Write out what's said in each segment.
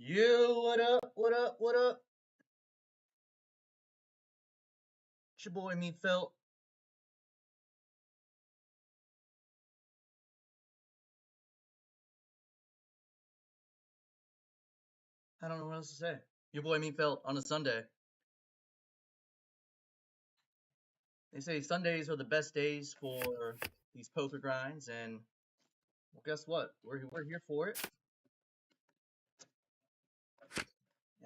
Yo, what up? What up? What up? It's your boy, me, Felt. I don't know what else to say. Your boy, me, Felt on a Sunday. They say Sundays are the best days for these poker grinds, and well, guess what? We're here for it.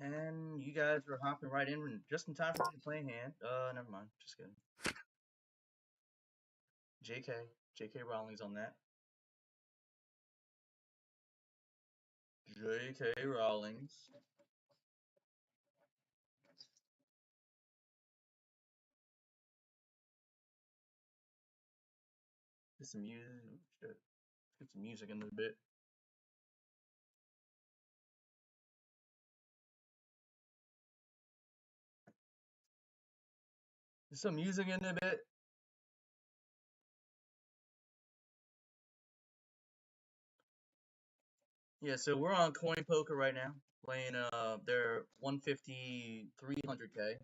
And you guys are hopping right in just in time for me to play a hand. Never mind. Just kidding. JK Rowling's on that. JK Rowling's. Get some music. Shit. Get some music in a bit. Get some music in a bit. Yeah, so we're on CoinPoker right now, playing their 150 300K,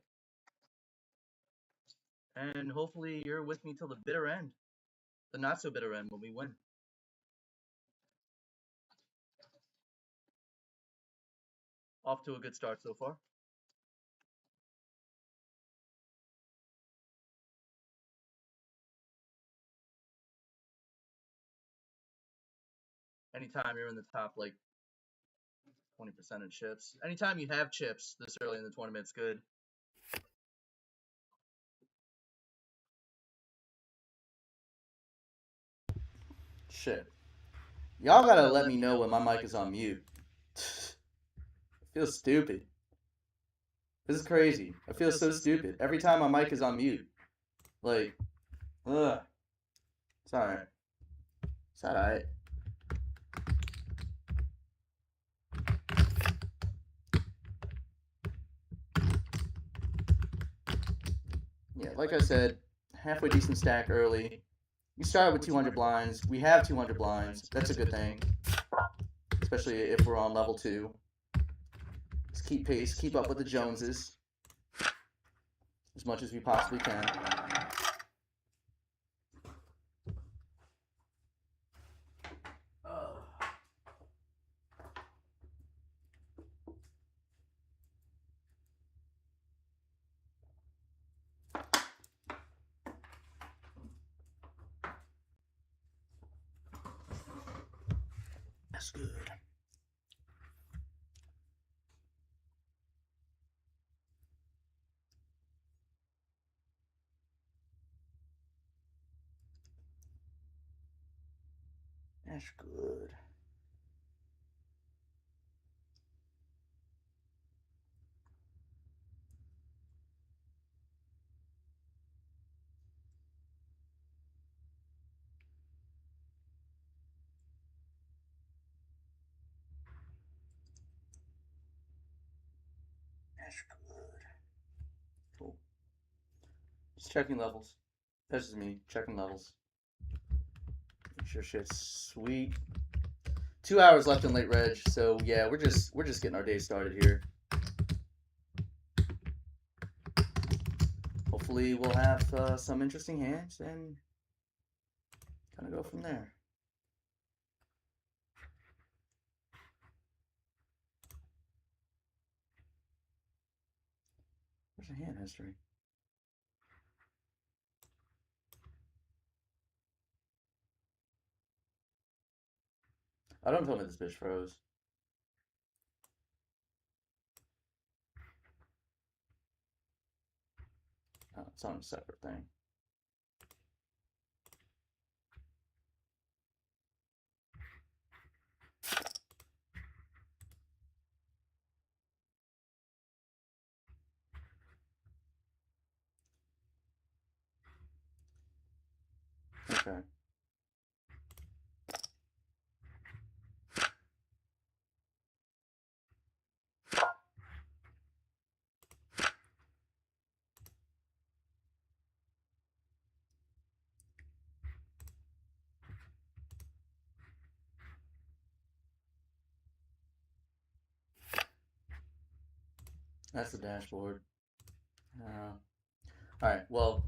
and hopefully you're with me till the bitter end, the not so bitter end when we win. Off to a good start so far. Anytime you're in the top like 20% of chips, anytime you have chips this early in the tournament, it's good. Shit. Y'all gotta let me know when my mic is on mute. I feel stupid. This is crazy. I feel so stupid. Every time my mic is on mute. Like, ugh. It's alright. It's alright. Yeah, like I said, halfway decent stack early. You start with 200 blinds. We have 200 blinds. That's a good thing. Especially if we're on level 2. Just keep pace, keep up with the Joneses. As much as we possibly can. That's good. That's good. That's good. Cool. Just checking levels. That's just me, checking levels. Make sure shit's sweet. 2 hours left in late reg, so yeah, we're just getting our day started here. Hopefully we'll have some interesting hands and kind of go from there. Where's the hand history? Oh, don't tell me this bitch froze. Oh, it's on a separate thing. Okay. That's the dashboard. Alright, well,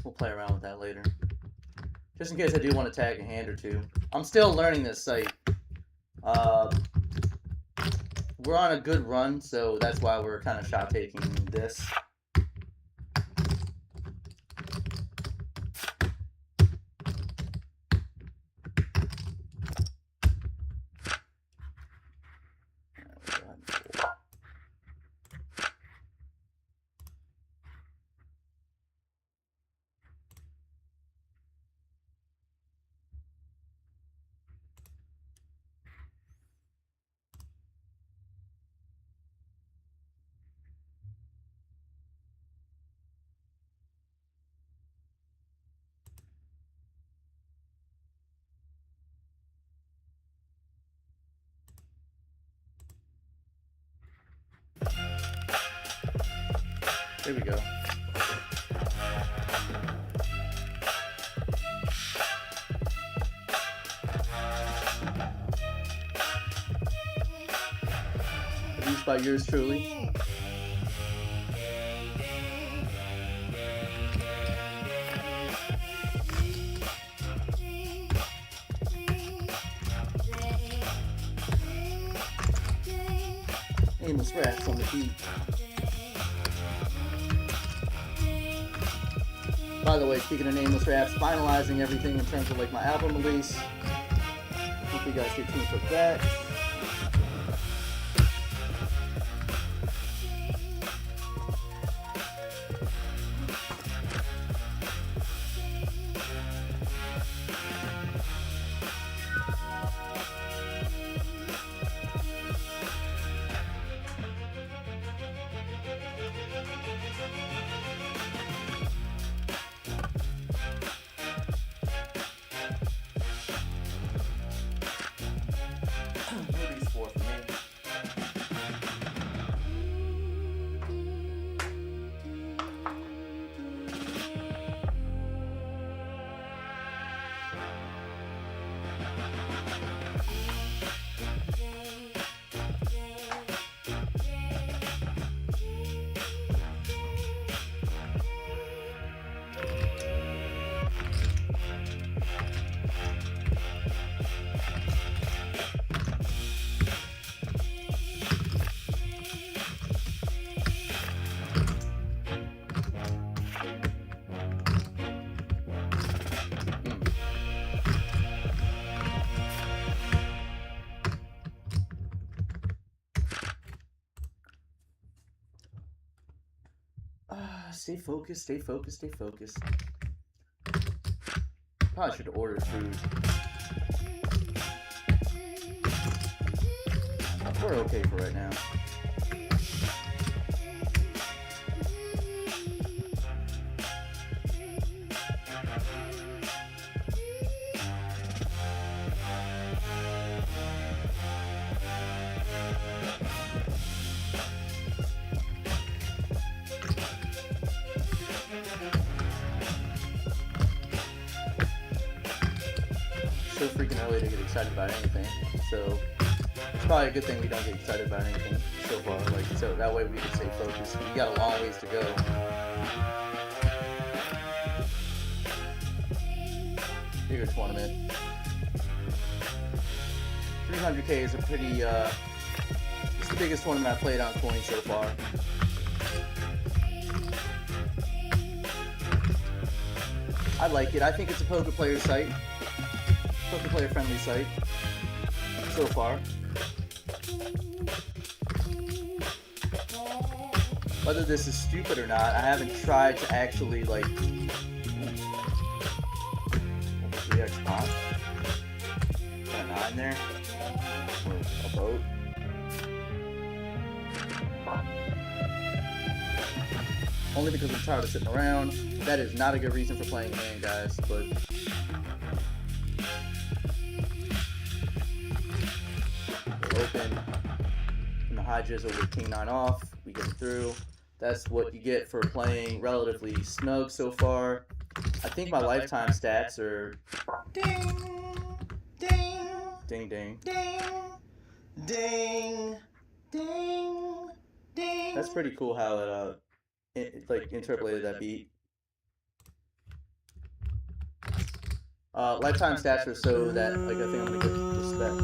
we'll play around with that later. Just in case I do want to tag a hand or two. I'm still learning this site. We're on a good run, so that's why we're kind of shot taking this. There we go. Produced by yours truly. Aimless raps on the beat. By the way, speaking of nameless raps, finalizing everything in terms of like my album release. Hope you guys stay tuned for that. Nobody's for me. Stay focused, stay focused, stay focused. Probably should have ordered food. We're okay for right now. So freaking early to get excited about anything. So it's probably a good thing we don't get excited about anything so far. Like, so that way we can stay focused. We got a long ways to go. Bigger tournament. 300K is a pretty it's the biggest tournament I've played on Coin so far. I like it. I think it's a poker player site. Poker player friendly site so far. Whether this is stupid or not, I haven't tried to actually like 3x pot. Got a 9 there. Or a boat. Only because I'm tired of sitting around. That is not a good reason for playing a hand, guys, but open from the high jizzle with king 9 off. We get through. That's what you get for playing relatively snug so far. I think my lifetime stats are ding, ding, ding, ding, ding, ding, ding. That's pretty cool how it like interpolated that beat. Lifetime stats are so that like I think I'm gonna get respect.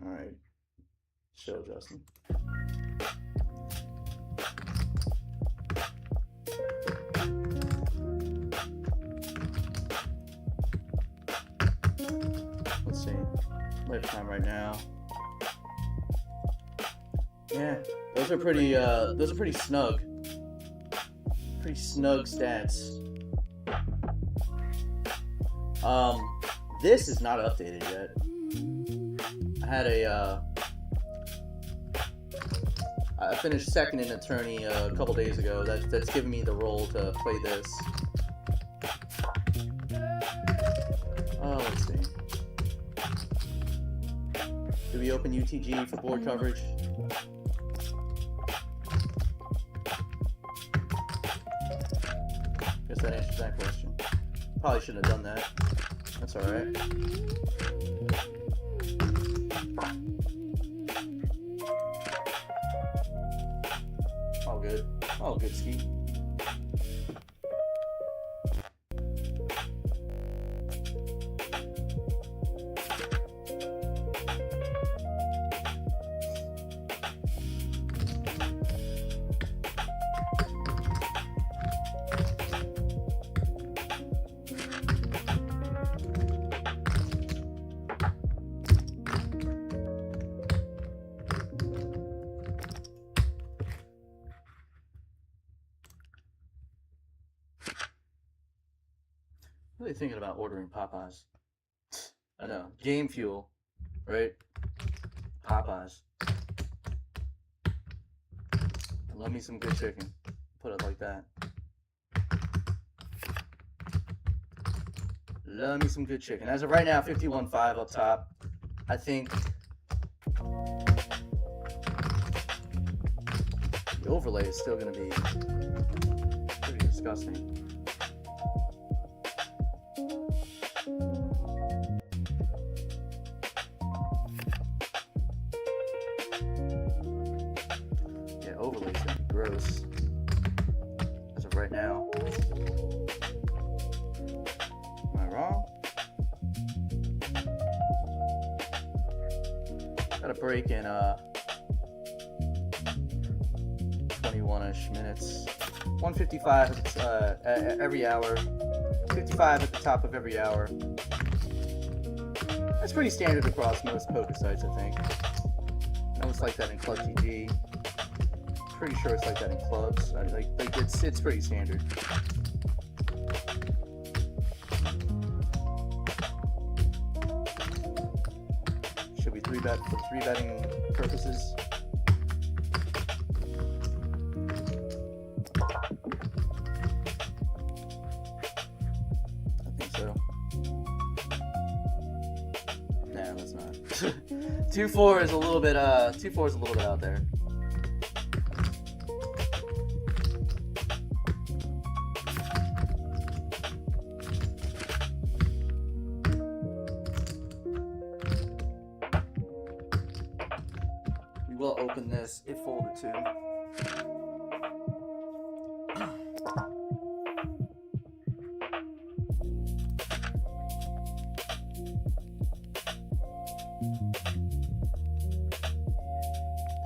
All right, show Justin. Let's see, lifetime right now. Yeah, those are pretty snug. Pretty snug stats. This is not updated yet. I finished second in attorney a couple days ago. That's given me the role to play this. Let's see. Do we open UTG for board coverage? Guess that answers that question. Probably shouldn't have done that. That's alright. All good. All good, Ski. Really thinking about ordering Popeyes. I know. Game fuel, right? Popeyes. Love me some good chicken. Put it like that. Love me some good chicken. As of right now, 51.5 up top. I think the overlay is still going to be pretty disgusting. Overlay's gonna be gross as of right now. Am I wrong? Got a break in 21-ish minutes. 155 every hour. 55 at the top of every hour. That's pretty standard across most poker sites, I think. I know it's like that in Club TG. Pretty sure it's like that in clubs. Like it's pretty standard. Should we 3-bet for 3-betting purposes? I think so. Nah, let's not. 2-4 is a little bit 2-4 is a little bit out there. We'll open this if folded to.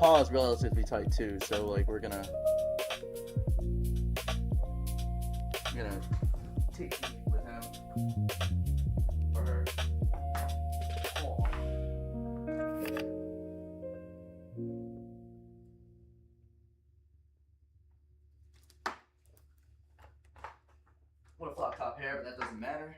Paw is relatively tight too, so like we're gonna take it with him for paw. What a flop top pair, but that doesn't matter.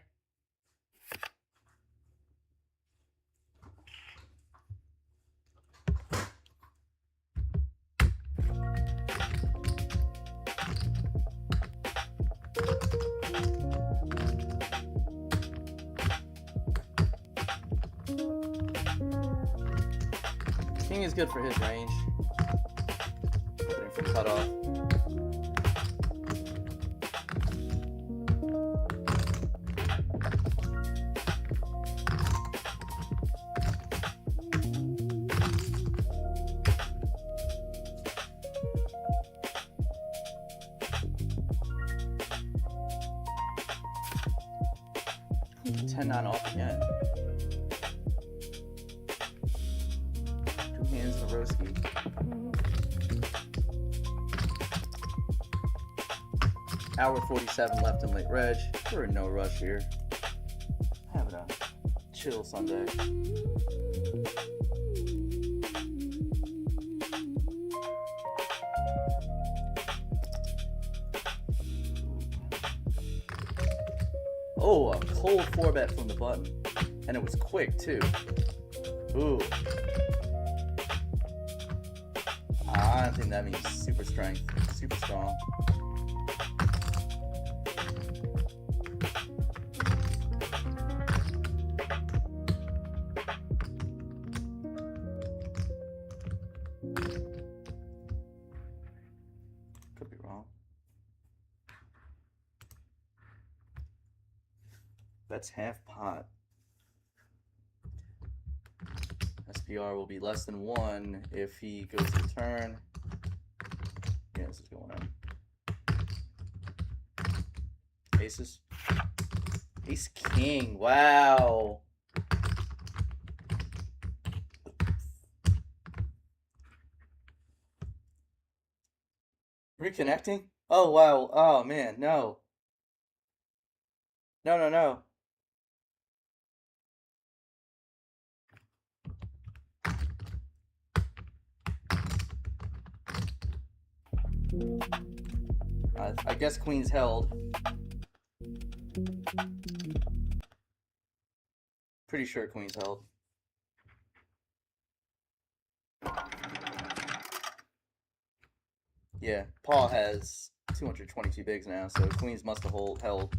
King is good for his range. Opening from cutoff. 10-9 off again. 2 hands in a roski. Hour 47 left in late reg. We're in no rush here. Having a chill Sunday. Oh, a cold 4-bet from the button. And it was quick, too. Ooh. I don't think that means super strength. Super strong. Could be wrong. That's half pot. SPR will be less than 1 if he goes to the turn. Yeah, this is going in. Aces. Ace king. Wow. Reconnecting? Oh, wow. Oh, man. No. No, no, no. I guess queen's held. Pretty sure queen's held. Yeah, Paul has 222 bigs now, so queens must have held.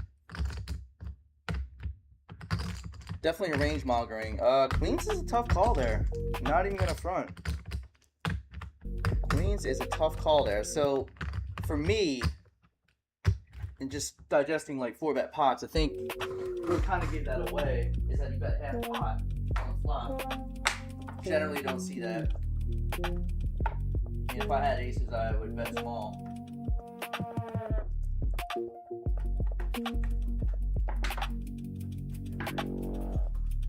Definitely a range moggering. Queens is a tough call there. Not even gonna front. Queens is a tough call there. So, for me, in just digesting like 4-bet pots, I think what kind of gave that away is that you bet half pot on the flop. Generally don't see that. And if I had aces, I would bet small.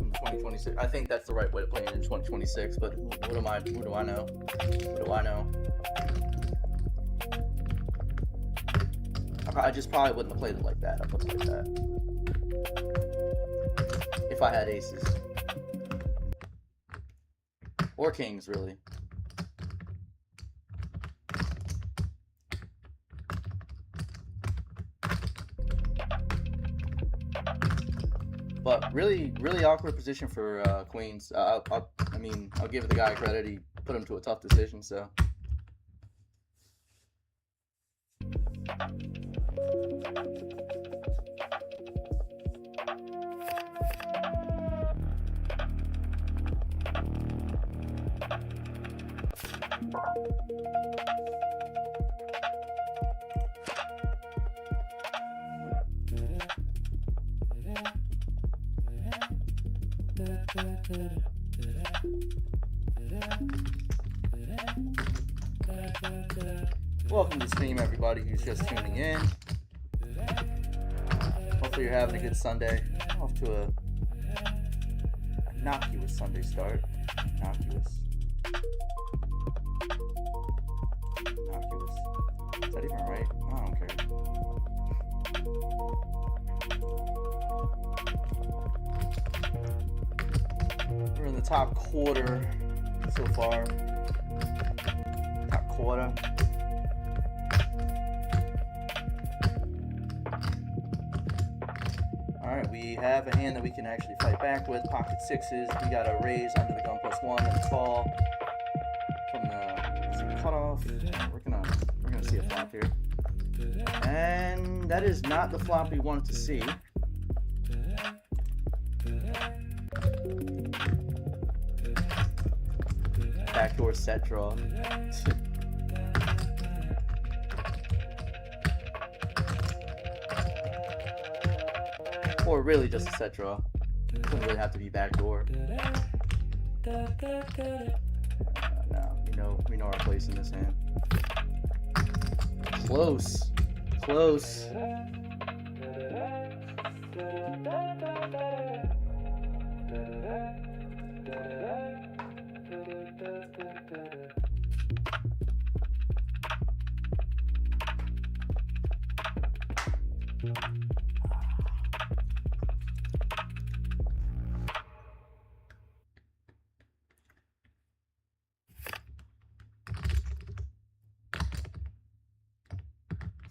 2026. I think that's the right way to play it in 2026, but who do I know? What do I know? I just probably wouldn't have played it like that. I'll put it like that. If I had aces. Or kings, really. But really awkward position for queens. I mean, I'll give the guy credit. He put him to a tough decision, so. Welcome to the stream, everybody who's just tuning in. Hopefully you're having a good Sunday. Off to a innocuous Sunday start. Innocuous. Is that even right? I don't care. We're in the top quarter so far. Top quarter. Alright, we have a hand that we can actually fight back with. Pocket sixes. We got a raise under the gun +1 and a call from the cutoff. We're gonna see a flop here. And that is not the flop we wanted to see. Backdoor set draw. Or really just a set draw. Doesn't really have to be backdoor. No, we know our place in this hand. Close.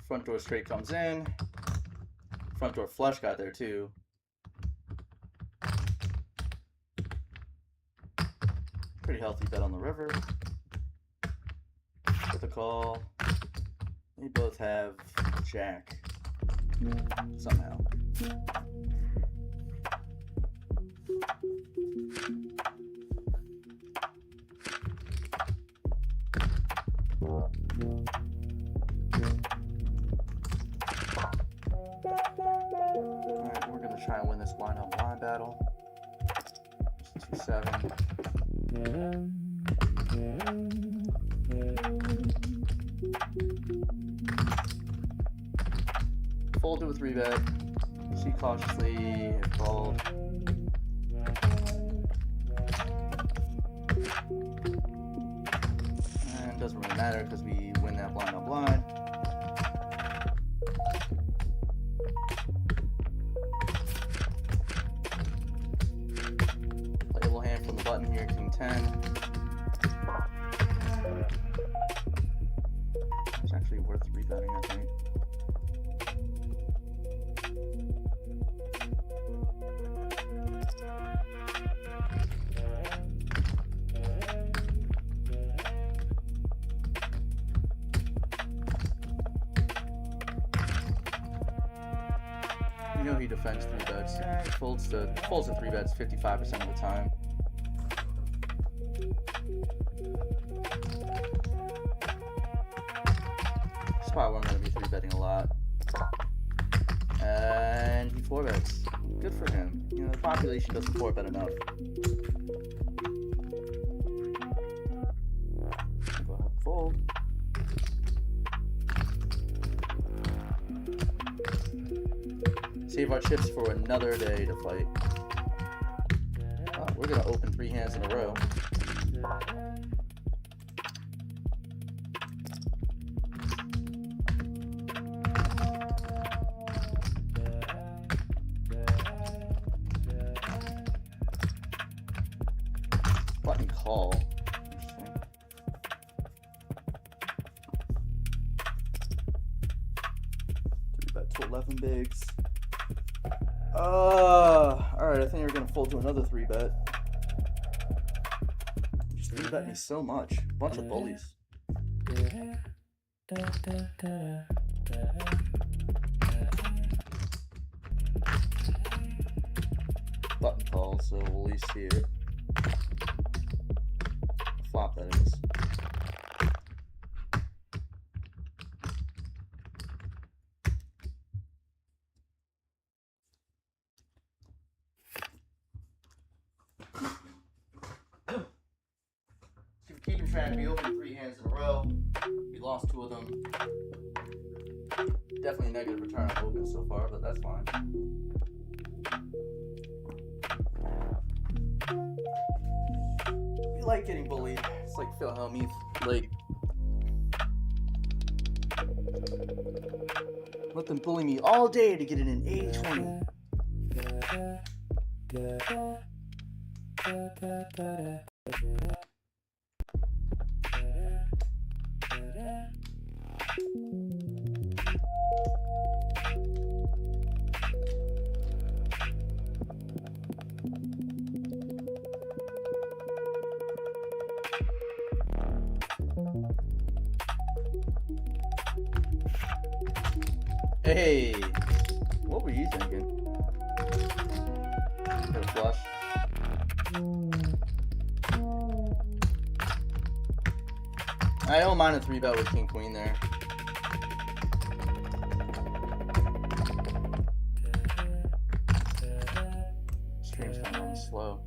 Front door straight comes in. Front door flush got there too. Pretty healthy bet on the river. With the call. They both have jack. Somehow. Alright, we're gonna try and win this blind on blind battle. 2-7. Fold to a 3-bet. She cautiously called. And doesn't really matter because we win that blind on blind. Playable hand from the button here, King 10. It's actually worth 3-betting, I think. You know he defends 3-bets. Yeah, he folds to 3-bets 55% of the time. This is probably where I'm going to be 3-betting a lot. And he 4-bets. Good for him. You know, the population doesn't 4-bet enough. Go ahead and fold. Save our chips for another day to fight. We're gonna open 3 hands in a row. Button call. Interesting. Bet to 11 bigs. Alright, I think we're gonna fold to another 3-bet. Just 3-bet me so much. Bunch of bullies. Button call, so we'll at least see it. Flop, that is. Keeping track, we opened 3 hands in a row. We lost 2 of them. Definitely a negative return on open so far, but that's fine. We like getting bullied. It's like Phil Hellmuth. Like, let them bully me all day to get it in 80-20. Hey, what were you thinking? Got a flush. I don't mind a 3-bet with King Queen there. Stream's kind of slow.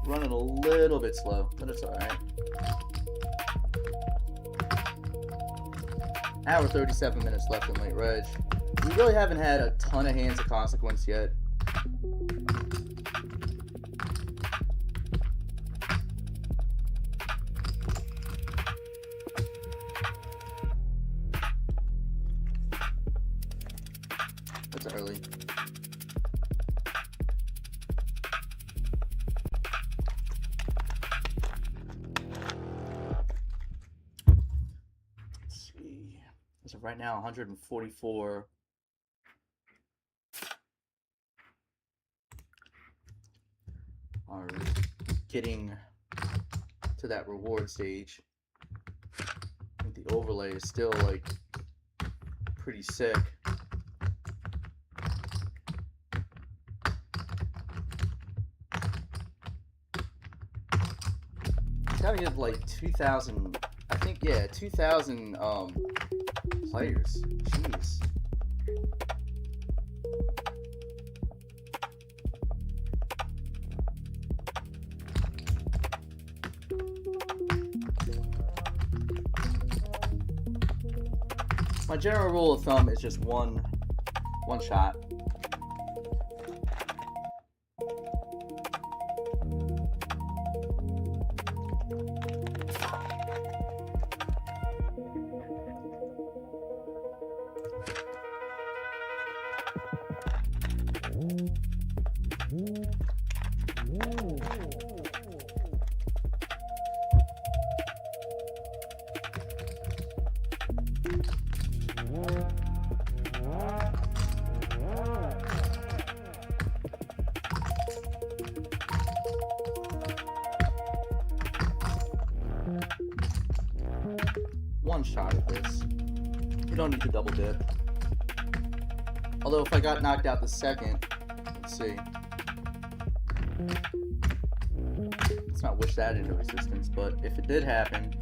Running a little bit slow, but it's alright. Hour 37 minutes left in late reg. We really haven't had a ton of hands of consequence yet. That's early. Let's see. As of right now, 144. Are getting to that reward stage. I think the overlay is still like pretty sick. Gotta get like 2,000. I think, yeah, 2,000 players. Jeez. My general rule of thumb is just one shot. One shot at this. You don't need to double dip. Although if I got knocked out the second, let's see. Let's not wish that into existence, but if it did happen,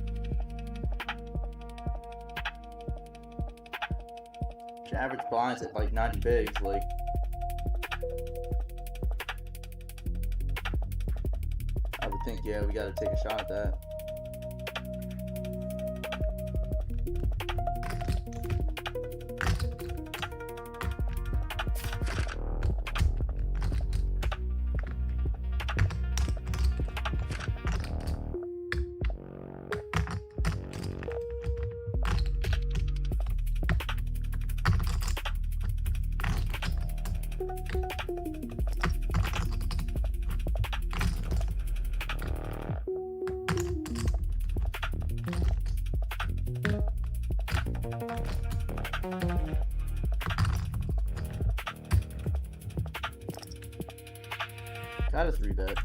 your average blinds at like 90 bigs, like I would think, yeah, we gotta take a shot at that. Got a 3-bet.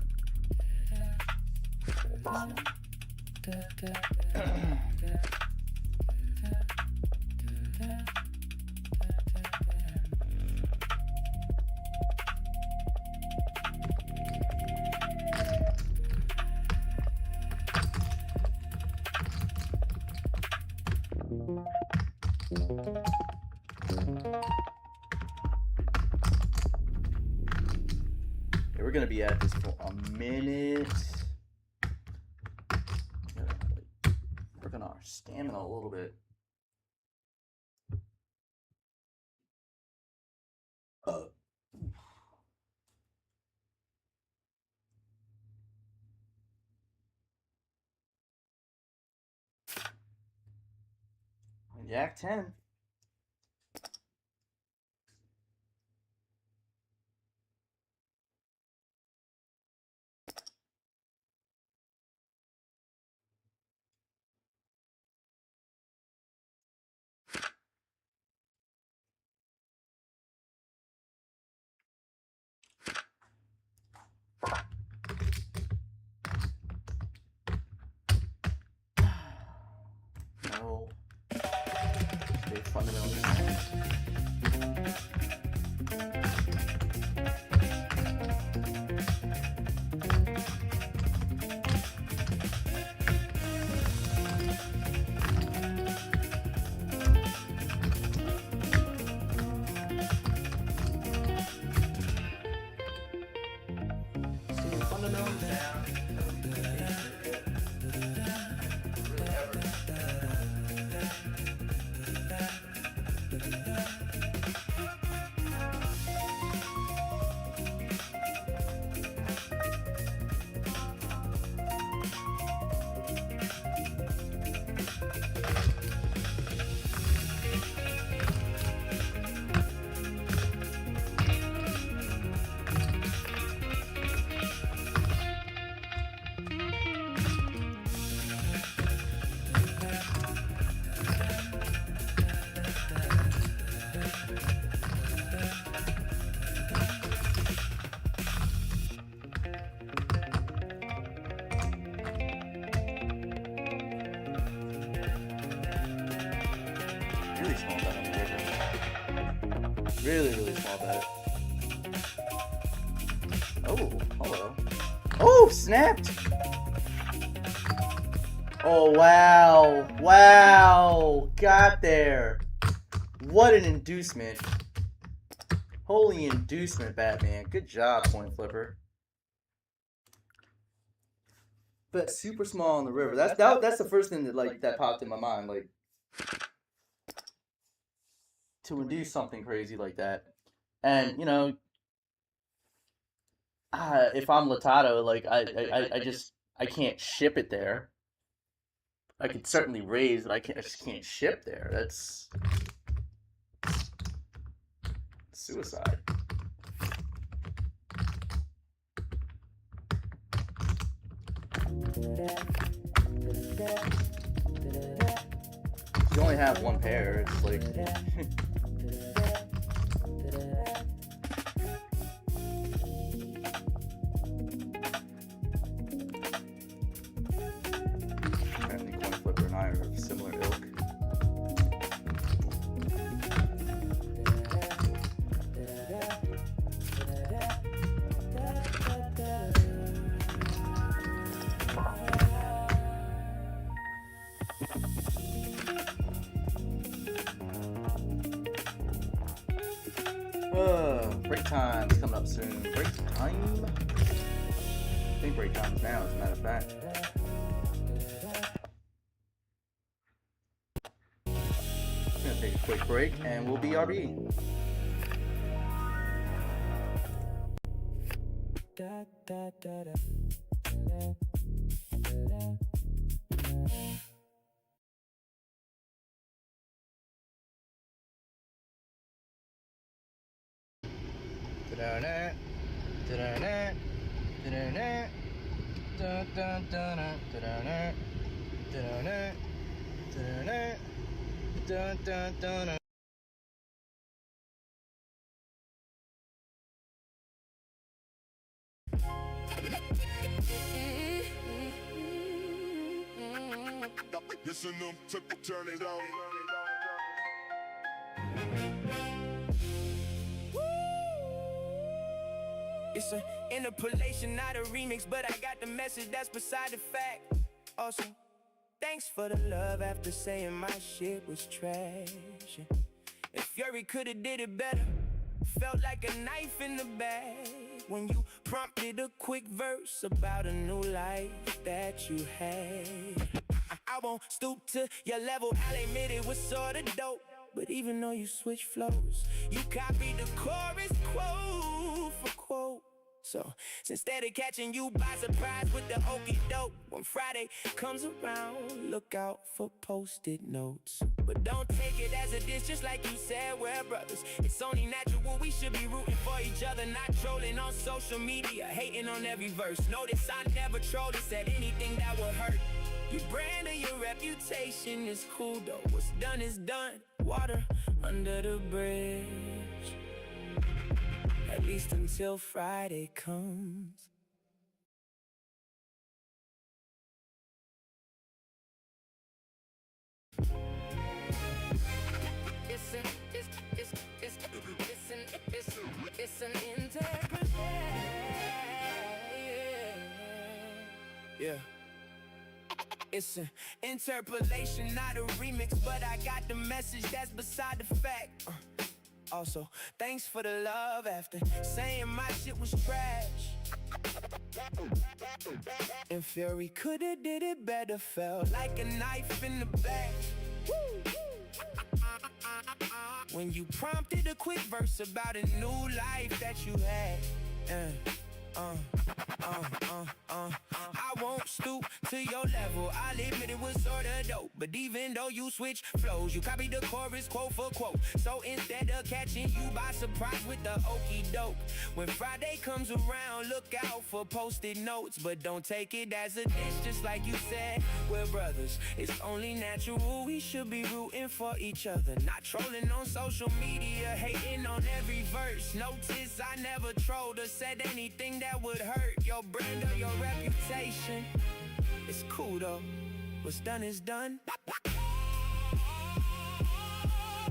We're gonna be at this for a minute. Work on our stamina a little bit. Yak 10. No. They fundamentally Really, really small bet. Oh, hello. Oh, snapped! Oh, wow. Wow. Got there. What an inducement. Holy inducement, Batman. Good job, Point Flipper. But super small on the river. That's the first thing that popped in my mind. Like, to induce something crazy like that. And, you know, if I'm Lotado, like, I can't ship it there. I could certainly raise, but I just can't ship there. That's suicide. You only have one pair. It's like apparently Coin Flipper and I are of similar ilk. Break time's coming up soon. Break time? I think break time's now, as a matter of fact. I'm gonna take a quick break and we'll BRB. Listen them, turn it on. It's an interpolation, not a remix, but I got the message, that's beside the fact. Also, thanks for the love after saying my shit was trash. If Fury could've did it better, felt like a knife in the bag when you prompted a quick verse about a new life that you had. I won't stoop to your level, I'll admit it was sorta dope. But even though you switch flows, you copied the chorus quote for quote. So, instead of catching you by surprise with the okey doke, when Friday comes around, look out for post-it notes. But don't take it as a diss, just like you said, we're brothers. It's only natural, we should be rooting for each other, not trolling on social media, hating on every verse. Notice I never trolled or said anything that would hurt. Your brand or your reputation is cool though, what's done is done. Water under the bridge, at least until Friday comes. It's an interpretation. Yeah. It's an interpolation, not a remix, but I got the message, that's beside the fact. Also, thanks for the love after saying my shit was trash. And Fury coulda did it better, felt like a knife in the back. When you prompted a quick verse about a new life that you had. I won't stoop to your level, I'll admit it was sorta dope. But even though you switch flows, you copied the chorus quote for quote. So instead of catching you by surprise with the okey doke, when Friday comes around, look out for post-it notes. But don't take it as a diss, just like you said, we're brothers. It's only natural, we should be rooting for each other, not trolling on social media, hating on every verse. Notice I never trolled or said anything that would hurt your brand or your reputation. It's cool though, what's done is done.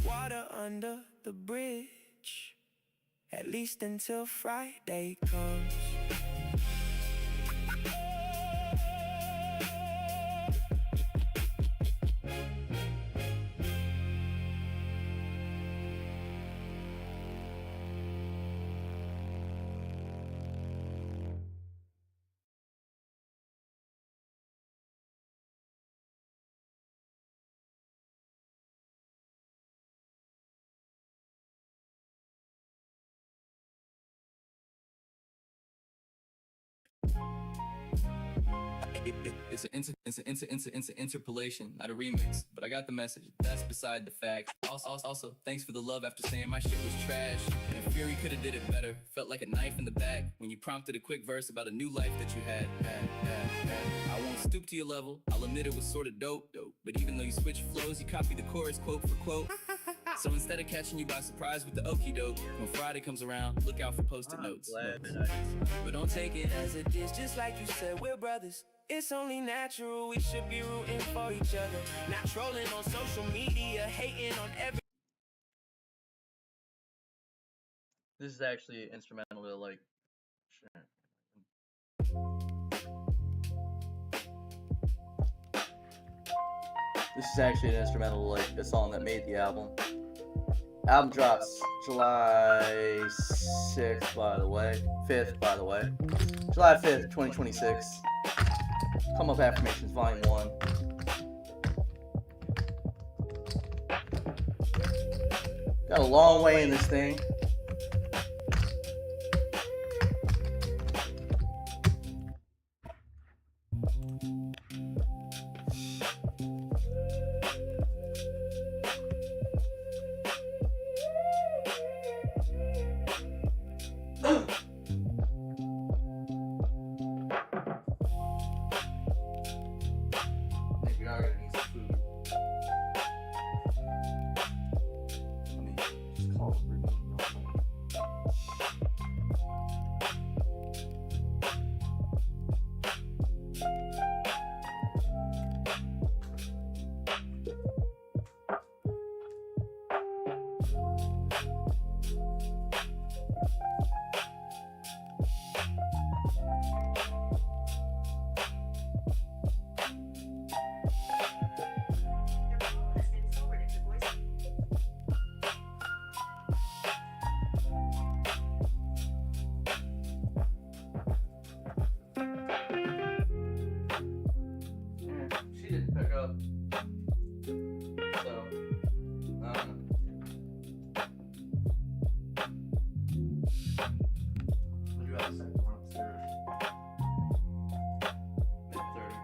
Water under the bridge, rich, at least until Friday comes. It's an interpolation, not a remix. But I got the message. That's beside the fact. Also, thanks for the love after saying my shit was trash. And Fury coulda did it better. Felt like a knife in the back when you prompted a quick verse about a new life that you had. I won't stoop to your level. I'll admit it was sorta dope. But even though you switch flows, you copy the chorus quote for quote. So instead of catching you by surprise with the okie doke, when Friday comes around, look out for post-it notes. But don't take it as a diss, just like you said, we're brothers. It's only natural, we should be rooting for each other. Not trolling on social media, hating on every. This is actually instrumental to like. This is actually an instrumental to like the song that made the album. Album drops July 6th, by the way. 5th, by the way. July 5th, 2026. Come Up Affirmations, Volume 1. Got a long way in this thing. Maybe I gotta need some food. Let me just call it real quick. She didn't pick up. So, you got a second one upstairs. Mid-30.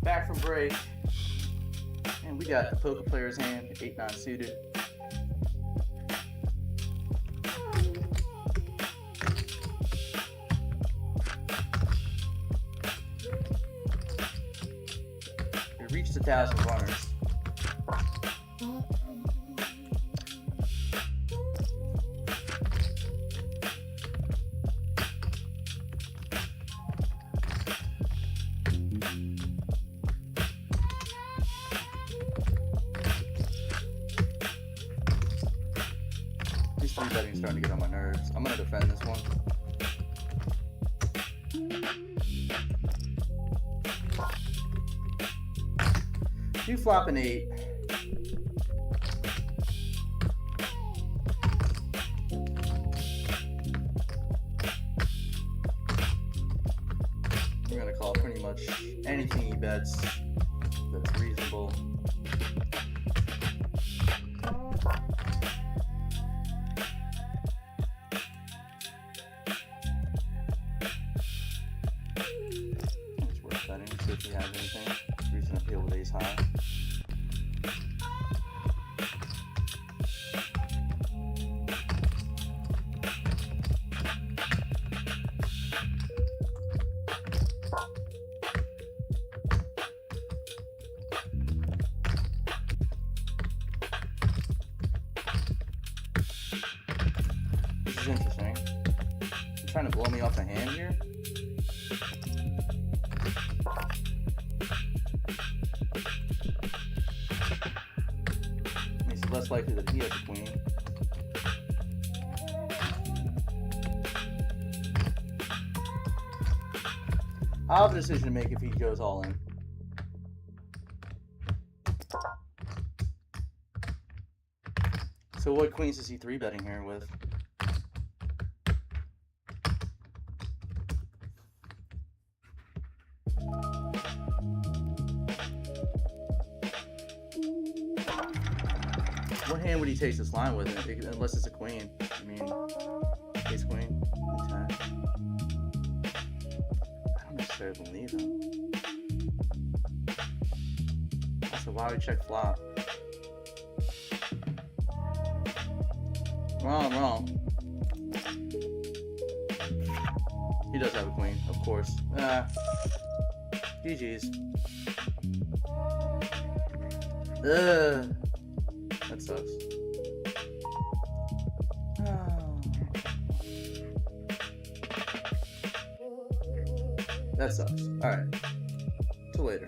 Back from break, and we got the poker player's hand, 8-9 suited. We reached 1,000 runners. betting's starting to get on my nerves. I'm gonna defend this one. You flop an 8. I'm gonna call pretty much anything he bets that's reasonable. It's worth betting, see if he has anything. Reason appeal with ace high. This is interesting. You're trying to blow me off the hand here? Makes it less likely that he has a queen. I'll have a decision to make if he goes all in. So what queens is he 3-betting here with? What hand would he take this line with, unless it's a queen? I mean, ace queen, attack. I don't necessarily believe him. Also, why would he check flop? Wrong. He does have a queen, of course. GG's. That sucks. That sucks. Alright. Till later.